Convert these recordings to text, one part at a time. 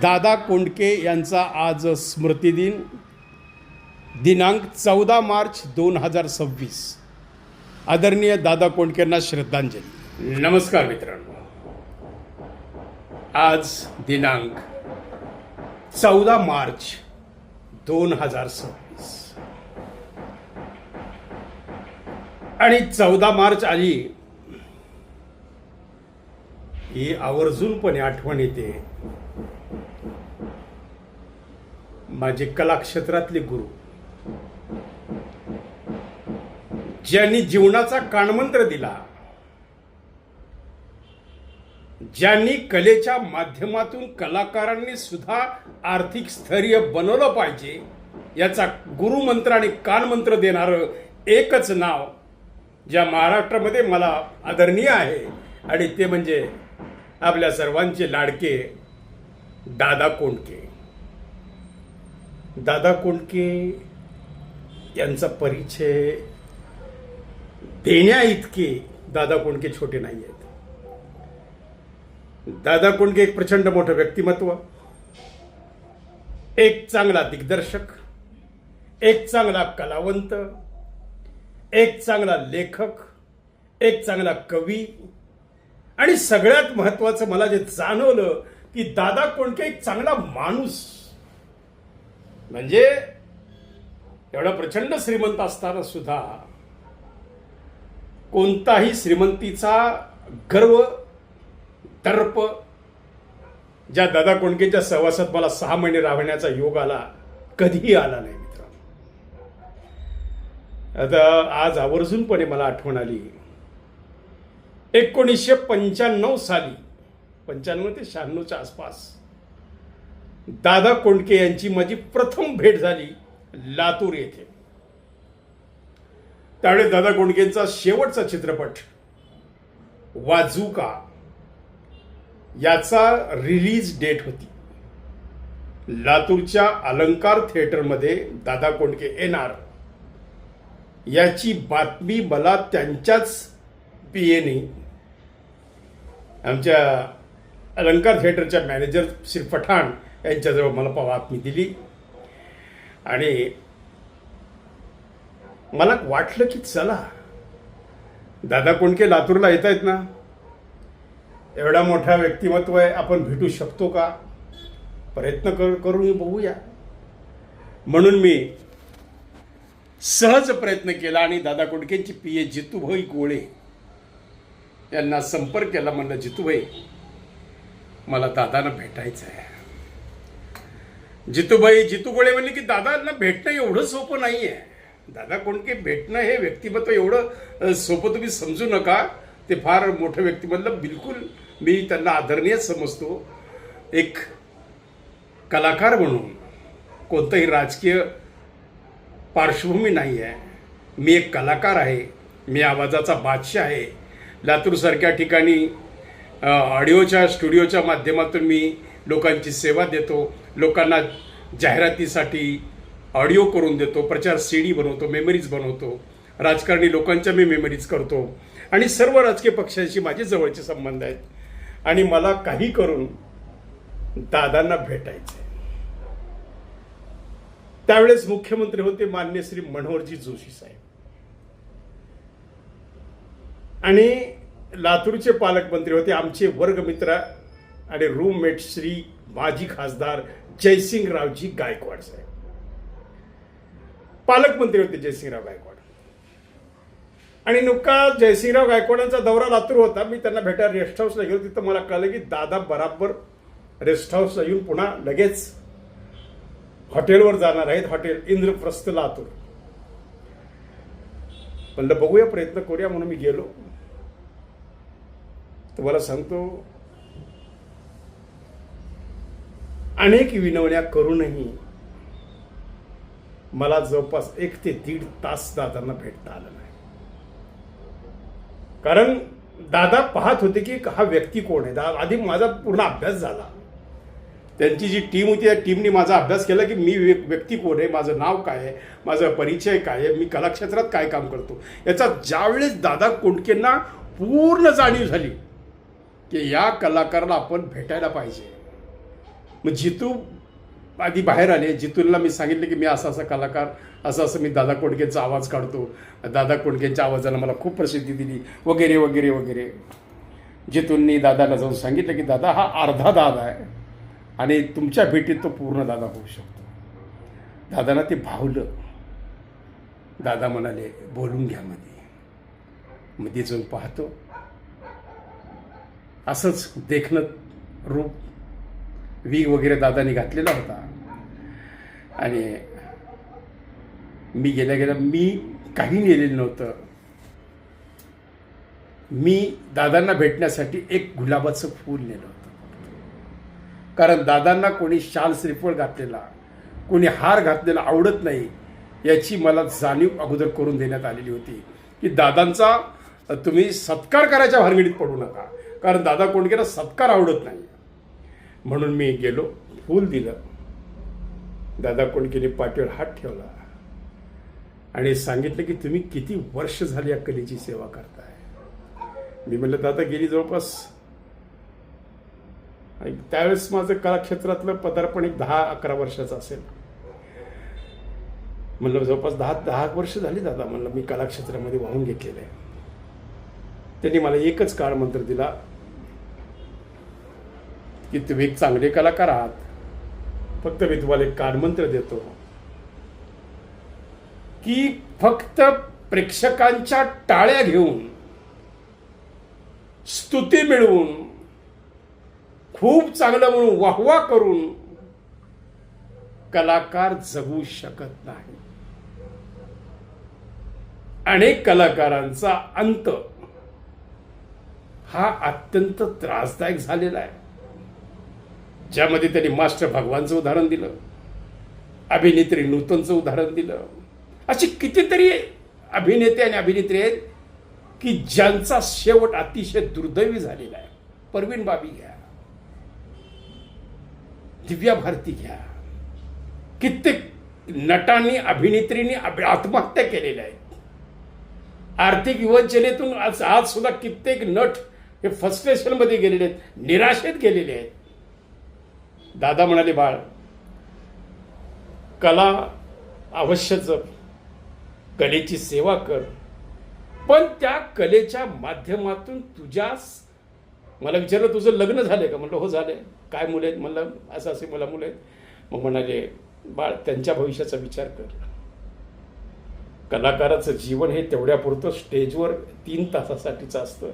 दादा कोंडके यांचा आज स्मृतिदिन दिनांक 14 मार्च 2026. आदरणीय दादा कोंडकेंना श्रद्धांजली. नमस्कार मित्रांनो, आज दिनांक 14 मार्च 2026 आणि 14 मार्च आली ही आवर्जूनपणे आठवण येते माझे कला क्षेत्रातले गुरु, ज्यांनी जीवनाचा कानमंत्र दिला, ज्यांनी कलेच्या माध्यमातून कलाकारांनी सुद्धा आर्थिक स्थैर्य बनवलं पाहिजे याचा गुरुमंत्र आणि कानमंत्र देणारं एकच नाव ज्या महाराष्ट्रामध्ये मला आदरणीय आहे आणि ते म्हणजे आपल्या सर्वांचे लाडके दादा कोंडके. दादा कोंडके यांचा परिचय देण्या इतके दादा कोंडके छोटे नाही आहेत. दादा कोंडके एक प्रचंड मोठं व्यक्तिमत्व, एक चांगला दिग्दर्शक, एक चांगला कलावंत, एक चांगला लेखक, एक चांगला कवी आणि सगळ्यात महत्वाचं मला जे जाणवलं की दादा कोंडके एक चांगला माणूस. म्हणजे एवढा प्रचंड श्रीमंत असताना सुद्धा कोणताही श्रीमंतीचा गर्व, दर्प ज्या दादा कोंडकेच्या सहवासात मला 6 महिने राहण्याचा योग आला, कधीही आला नाही मित्रांनो. आता आज आवर्जूनपणे मला आठवण आली 1995 साली, 95 ते 96च्या आसपास दादा कोंडके यांची माझी प्रथम भेट झाली लातूर येथे. त्यावेळेस दादा कोंडकेंचा शेवटचा चित्रपट वाजूका याचा रिलीज डेट होती. लातूरच्या अलंकार थिएटरमध्ये दादा कोंडके येणार याची बातमी मला त्यांच्याच पीएने, आमच्या अलंकार थिएटरच्या मॅनेजर श्री पठाण यांच्याजवळ मला बातमी दिली आणि मला वाटलं की चला दादा कोंडके लातूरला येत आहेत ना, एवढा मोठा व्यक्तिमत्व आहे, आपण भेटू शकतो का, प्रयत्न करून बघूया. म्हणून मी सहज प्रयत्न केला आणि दादा कोंडकेंची पीए जितूभाई गोळे यांना संपर्क केला. म्हणलं जितूभाई, मला दादांना भेटायचं आहे. जितू गोळे म्हणले की दादांना भेटणं एवढं सोपं नाही आहे. दादा कोंडके भेटणं हे व्यक्तिमत्व एवढं सोपं तुम्ही समजू नका, ते फार मोठं व्यक्तिमत्व. बिलकुल मी त्यांना आदरणीय समजतो. एक कलाकार म्हणून कोणतंही राजकीय पार्श्वभूमी नाही आहे. मी एक कलाकार आहे, मी आवाजाचा बादशाह आहे. लातूरसारख्या ठिकाणी ऑडिओच्या स्टुडिओच्या माध्यमातून मी लोकांची सेवा देतो, लोकांना जाहिरातीसाठी ऑडिओ करून देतो, प्रचार सीडी बनवतो, मेमरीज बनवतो, राजकारणी लोकांच्या मी मेमरीज करतो आणि सर्व राजकीय पक्षांशी माझे जवळचे संबंध आहेत आणि मला काही करून दादांना भेटायचे. त्यावेळेस मुख्यमंत्री होते मान्य श्री मनोहरजी जोशी साहेब आणि लातूरचे पालकमंत्री होते आमचे वर्गमित्र आणि रूममेट श्री माजी खासदार जयसिंगरावजी गायकवाड साहेब. पालकमंत्री होते जयसिंगराव गायकवाड आणि नुका जयसिंगराव गायकवाडांचा दौरा लातूर होता. मी त्यांना भेटायला रेस्ट हाऊसला गेलो. तिथं मला कळलं की दादा बराबर रेस्ट हाऊसला येऊन पुन्हा लगेच हॉटेलवर जाणार आहेत, हॉटेल इंद्रप्रस्थ लातूर. म्हणलं बघूया, प्रयत्न करूया, म्हणून मी गेलो. तुम्हाला सांगतो, अनेक विनवण्या करूनही मला जवळपास 1 ते 1.5 तास दादांना भेटता आलं नाही. कारण दादा पाहत होते की हा व्यक्ती कोण आहे. आधी माझा पूर्ण अभ्यास झाला. त्यांची जी टीम होती त्या टीमने माझा अभ्यास केला की मी व्यक्ती कोण आहे, माझं नाव काय आहे, माझा परिचय काय आहे, मी कलाक्षेत्रात काय काम करतो. याचा ज्यावेळेस दादा कोंडकेंना पूर्ण जाणीव झाली की या कलाकाराला आपण भेटायला पाहिजे, मग जितू आधी बाहेर आले. जितूला मी सांगितलं की मी असा कलाकार, असं मी दादा कोंडकेंचा आवाज काढतो, दादा कोंडकेंच्या आवाजाला मला खूप प्रसिद्धी दिली वगैरे वगैरे वगैरे. जितूंनी दादाला जाऊन सांगितलं की दादा हा अर्धा दादा आहे आणि तुमच्या भेटीत तो पूर्ण दादा होऊ शकतो. दादांना ते भावलं. दादा म्हणाले बोलून घ्या मध्ये जाऊन पाहतो. असंच देखणं रूप वीग वगैरे दादानी घातलेला होता. आणि मी गेल्या मी काही नेलेलं नव्हतं. मी दादांना भेटण्यासाठी एक गुलाबाचं फूल नेलं होतं. कारण दादांना कोणी शाल श्रीफळ घातलेला, कोणी हार घातलेला आवडत नाही याची मला जाणीव अगोदर करून देण्यात आलेली होती की दादांचा तुम्ही सत्कार करायच्या भानगडीत पडू नका, कारण दादा कोंडकेंना सत्कार आवडत नाही. म्हणून मी गेलो, फूल दिलं. दादा कोंडकेंनी पाठीवर हात ठेवला आणि सांगितलं की तुम्ही किती वर्ष झाली या कलेची सेवा करताय. मी म्हटलं दादा गेली जवळपास, त्यावेळेस माझं कलाक्षेत्रातलं पदार्पण एक 10-11 वर्षाचं असेल. म्हणलं जवळपास 10 वर्ष झाली दादा, म्हणलं मी कलाक्षेत्रामध्ये वाहून घेतलेलं आहे. त्यांनी मला एकच काळ मंत्र दिला की तुम्ही एक चांगले कलाकार आहात, फक्त मी तुम्हाला एक कानमंत्र देतो की फक्त प्रेक्षकांच्या टाळ्या घेऊन, स्तुती मिळवून, खूप चांगलं म्हणून वाहवा करून कलाकार जगू शकत नाही. अनेक कलाकारांचा अंत हा अत्यंत त्रासदायक झालेला आहे, ज्यामध्ये त्यांनी मास्टर भगवानचं उदाहरण दिलं, अभिनेत्री नूतनचं उदाहरण दिलं. अशी कितीतरी अभिनेते आणि अभिनेत्री आहेत की ज्यांचा शेवट अतिशय दुर्दैवी झालेला आहे. परवीन बाबी घ्या, दिव्या भारती घ्या, कित्येक नटांनी अभिनेत्रींनी आत्महत्या केलेल्या आहेत. आर्थिक विवंचनेतून आज सुद्धा कित्येक नट हे फ्रस्ट्रेशन मध्ये गेलेले आहेत, निराशेत गेलेले आहेत. दादा म्हणाले बाळ, कला अवश्य जप, कलेची सेवा कर, पण त्या कलेच्या माध्यमातून तुझ्यास. मला विचारलं तुझं लग्न झालंय का? म्हणलं हो झालंय. काय मुलं आहेत? म्हणलं असं असे मला मुलं आहेत. मग म्हणाले बाळ, त्यांच्या भविष्याचा विचार कर. कलाकाराचं जीवन हे तेवढ्यापुरतं स्टेजवर 3 तासासाठीचं असतं.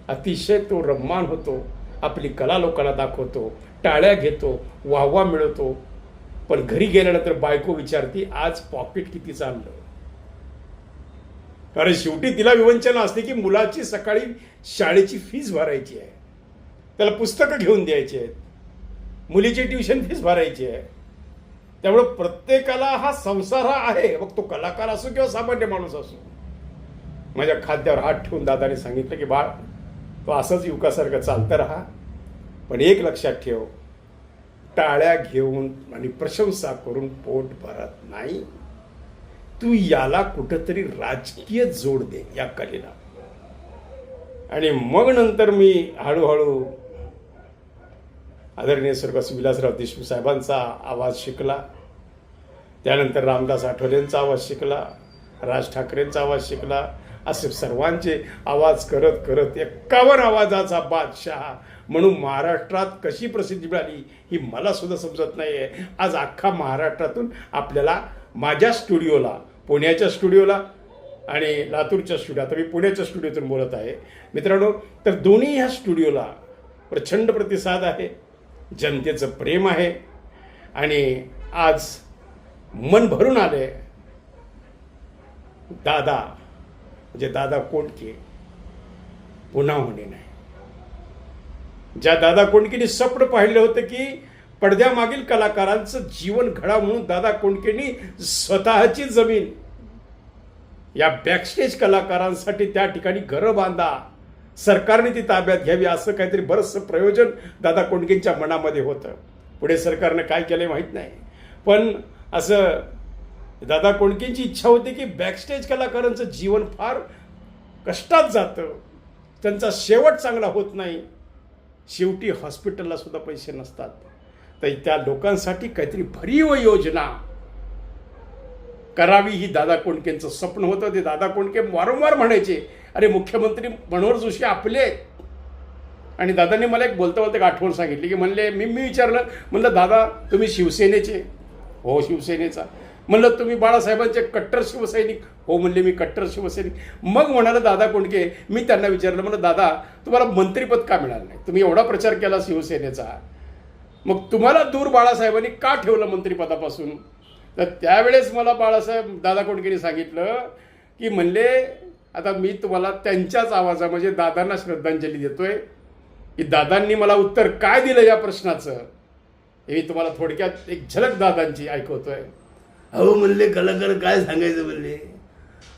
अतिशय तो रम्मान होतो, आपली कला लोकांना दाखवतो, टाळ्या घेतो, वाहवा मिळवतो, पण घरी गेल्यानंतर बायको विचारती आज पॉकेट किती चाललं. कारण शेवटी तिला विवंचना असते की मुलाची सकाळी शाळेची फीस भरायची आहे, त्याला पुस्तकं घेऊन द्यायची आहेत, मुलीची ट्युशन फीस भरायची आहे. त्यामुळे प्रत्येकाला हा संसार हा आहे, मग तो कलाकार असो किंवा सामान्य माणूस असो. माझ्या खांद्यावर हात ठेवून दादाने सांगितलं की बाळ, तो असंच युवकासारखं चालतं राहा, पण एक लक्षात ठेव, टाळ्या घेऊन आणि प्रशंसा करून पोट भरत नाही. तू याला कुठंतरी राजकीय जोड दे या कलेला. आणि मग नंतर मी हळूहळू आदरणीय स्वर्गस्थ विलासराव देशमुख साहेबांचा आवाज शिकला. त्यानंतर रामदास आठवलेंचा आवाज शिकला, राज ठाकरेंचा आवाज शिकला. असे सर्वांचे आवाज करत करत 51 आवाजाचा बादशाह म्हणून महाराष्ट्रात कशी प्रसिद्धी मिळाली ही मला सुद्धा समजत नाही आहे. आज अख्खा महाराष्ट्रातून आपल्याला माझ्या स्टुडिओला, पुण्याच्या स्टुडिओला आणि लातूरच्या स्टुडिओ, आता मी पुण्याच्या स्टुडिओतून बोलत आहे मित्रांनो, तर दोन्ही ह्या स्टुडिओला प्रचंड प्रतिसाद आहे, जनतेचं प्रेम आहे आणि आज मन भरून आले. दादा म्हणजे दादा कोंडके पुन्हा होणे नाही. ज्या दादा कोंडकेंनी स्वप्न पाहिलं होतं की पडद्यामागील कलाकारांचं जीवन घडा म्हणून दादा कोंडकेंनी स्वतःची जमीन या बॅकस्टेज कलाकारांसाठी त्या ठिकाणी घरं बांधा, सरकारने ती ताब्यात घ्यावी, असं काहीतरी बरंचसं प्रयोजन दादा कोंडकेंच्या मनामध्ये होतं. पुढे सरकारनं काय केलंय माहीत नाही, पण असं दादा कोंडकेंची इच्छा होती की बॅकस्टेज कलाकारांचं जीवन फार कष्टात जातं, त्यांचा शेवट चांगला होत नाही. शेवटी हॉस्पिटलला सुद्धा पैसे नसतात, तर त्या लोकांसाठी काहीतरी भरीव योजना करावी ही दादा कोंडकेंचं स्वप्न होतं. ते दादा कोंडके वारंवार म्हणायचे, अरे मुख्यमंत्री मनोहर जोशी आपले आहेत. आणि दादांनी मला एक बोलता बोलता एक आठवण सांगितली की म्हणले, मी विचारलं, म्हणलं दादा तुम्ही शिवसेनेचे? हो शिवसेनेचा. म्हणलं तुम्ही बाळासाहेबांचे कट्टर शिवसैनिक? हो म्हणले मी कट्टर शिवसैनिक. मग म्हणाला दादा कोंडके, मी त्यांना विचारलं, म्हणलं दादा तुम्हाला मंत्रिपद का मिळालं नाही? तुम्ही एवढा प्रचार केला शिवसेनेचा, मग तुम्हाला दूर बाळासाहेबांनी का ठेवलं मंत्रिपदापासून? तर त्यावेळेस मला दादा कोंडकेंनी सांगितलं की म्हणले, आता मी तुम्हाला त्यांच्याच आवाजामध्ये दादांना श्रद्धांजली देतोय की दादांनी मला उत्तर काय दिलं या प्रश्नाचं हे मी तुम्हाला थोडक्यात एक झलक दादांची ऐकवतोय. अहो म्हणले कलाकार काय सांगायचं म्हणले,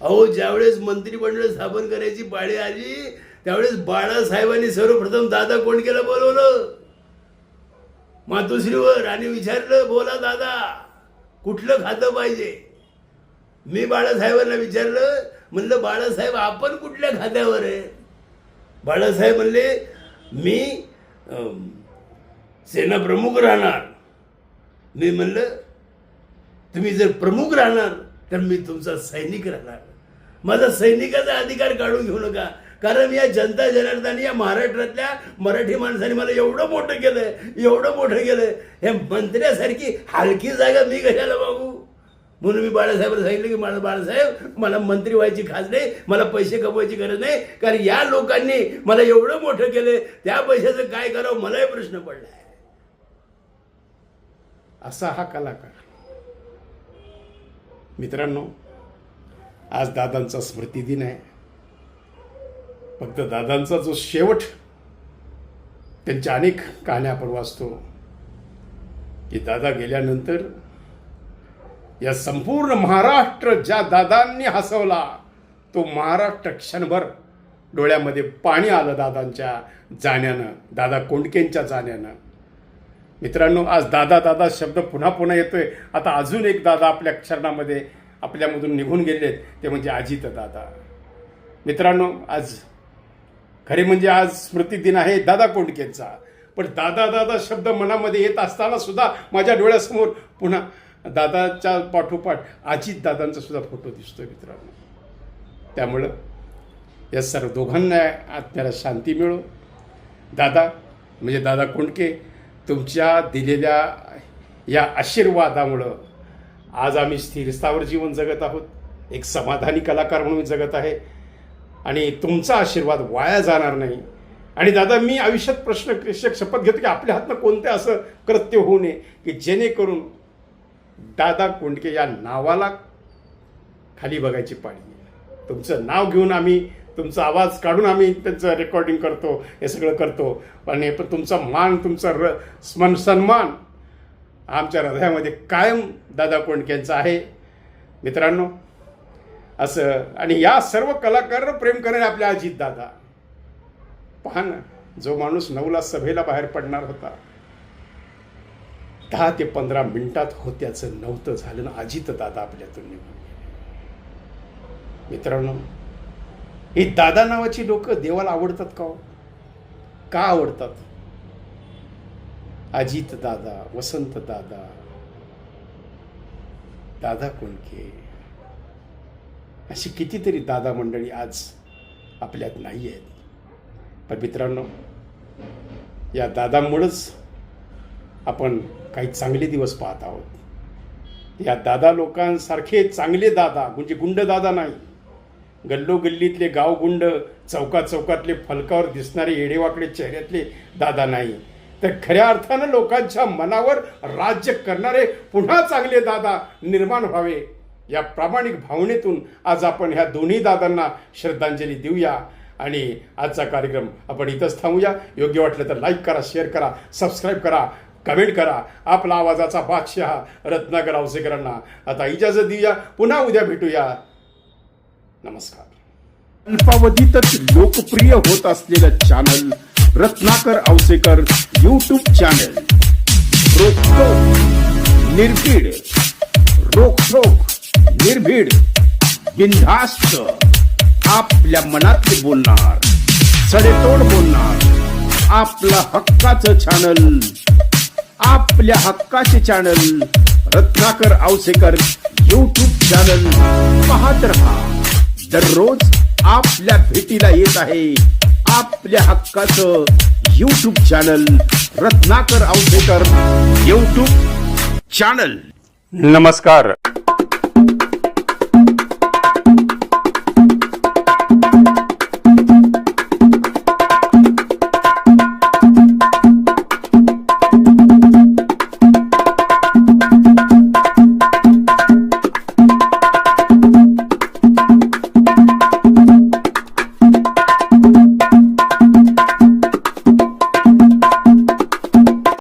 अहो ज्यावेळेस मंत्रिमंडळ स्थापन करायची पाळी आली त्यावेळेस बाळासाहेबांनी सर्वप्रथम दादा कोंडकेला बोलवलं मातोश्रीवर आणि विचारलं, बोला दादा कुठलं खातं पाहिजे? मी बाळासाहेबांना विचारलं, म्हणलं बाळासाहेब आपण कुठल्या खात्यावर आहे? बाळासाहेब म्हणले, मी सेना प्रमुख राहणार. मी म्हणलं, तुम्ही जर प्रमुख राहणार तर मी तुमचा सैनिक राहणार. माझा सैनिकाचा अधिकार काढून घेऊ नका, कारण या जनता जनार्दन या महाराष्ट्रातल्या मराठी माणसाने मला एवढं मोठं केलं, हे मंत्र्यासारखी हलकी जागा मी कशाला मागू? म्हणून मी बाळासाहेबांना सांगितलं की बाळासाहेब मला मंत्री व्हायची खास नाही, मला पैसे कमवायची गरज नाही, कारण या लोकांनी मला एवढं मोठं केलं, त्या पैशाचं काय करावं मलाही प्रश्न पडलाय. असा हा कलाकार. मित्रांनो, आज दादांचा स्मृती दिन आहे. फक्त दादांचा जो शेवट, त्यांच्या अनेक कहाण्या आपण वाचतो की दादा गेल्यानंतर या संपूर्ण महाराष्ट्र ज्या दादांनी हसवला तो महाराष्ट्र क्षणभर डोळ्यामध्ये पाणी आलं दादांच्या जाण्यानं, दादा कोंडकेंच्या जाण्यानं. मित्रांनो, आज दादा दादा शब्द पुन्हा पुन्हा येतोय. आता अजून एक दादा आपल्या क्षणामध्ये आपल्यामधून निघून गेलेत, ते म्हणजे अजित दादा. मित्रांनो, आज खरे म्हणजे आज स्मृती दिन आहे दादा कोंडकेंचा, पण दादा दादा शब्द मनामध्ये येत असताना सुद्धा माझ्या डोळ्यासमोर पुन्हा दादाच्या पाठोपाठ अजित दादांचा सुद्धा फोटो दिसतोय मित्रांनो. त्यामुळं या सर्व दोघांना आत्म्याला शांती मिळो. दादा म्हणजे दादा कोंडके, तुमच्या दिलेल्या या आशीर्वादामुळं आज आम्ही स्थिरस्थावर जीवन जगत आहोत, एक समाधानी कलाकार म्हणून जगत आहे आणि तुमचा आशीर्वाद वाया जाणार नाही. आणि दादा, मी आयुष्यात प्रश्न शपथ घेतो की आपल्या हातनं कोणते असं कृत्य होऊ नये की जेणेकरून दादा कोंडके या नावाला खाली बघायची पाळी. तुमचं नाव घेऊन आम्ही, तुमचा आवाज काढून आम्ही त्यांचं रेकॉर्डिंग करतो, हे सगळं करतो, आणि पण तुमचा मान, तुमचा सन्मान आमच्या हृदयामध्ये कायम दादा कोंडकेंचा आहे. मित्रांनो, असं आणि या सर्व कलाकारांना प्रेम करणारे आपल्या अजित दादा. पहा ना, जो माणूस 9ला सभेला बाहेर पडणार होता, 10 ते 15 मिनिटात होत्याचं नव्हतं झालं ना, अजित दादा आपल्यातून निघून गेले. मित्रांनो, ही दादा नावाची लोक देवाला आवडतात का हो? का आवडतात? अजित दादा, वसंत दादा, दादा कोंडके, अशी कितीतरी दादा मंडळी आज आपल्यात नाही आहेत. पण मित्रांनो, या दादामुळंच आपण काही चांगले दिवस पाहत आहोत. या दादा लोकांसारखे चांगले दादा म्हणजे गुंड दादा नाही, गल्लोगल्लीतले गावगुंड, चौकातले फलकावर दिसणारे येडेवाकडे चेहऱ्यातले दादा नाही, तर खऱ्या अर्थानं लोकांच्या मनावर राज्य करणारे पुन्हा चांगले दादा निर्माण व्हावे, या प्रामाणिक भावनेतून आज आपण ह्या दोन्ही दादांना श्रद्धांजली देऊया. आणि आजचा कार्यक्रम आपण इथंच थांबूया. योग्य वाटलं तर लाईक करा, शेअर करा, सबस्क्राईब करा, कमेंट करा. आपला आवाजाचा बादशाह रत्नाकर औसेकरांना आता इजाजत देऊया. पुन्हा उद्या भेटूया. नमस्कार. अल्पावधीतच लोकप्रिय होत असलेलं channel Ratnakar Ausekar YouTube channel. रोखोक निर्भीड बिनधास्त आपल्या मनातले बोलणार, सडेतोड बोलणार, आपलं हक्काचं चॅनल, आपल्या आपल्या हक्काचे channel Ratnakar Ausekar YouTube channel पाहत रहा. दररोज आपल्या भेटीला येत आहे आपल्या हक्काचं YouTube channel Ratnakar Ausekar YouTube channel. नमस्कार.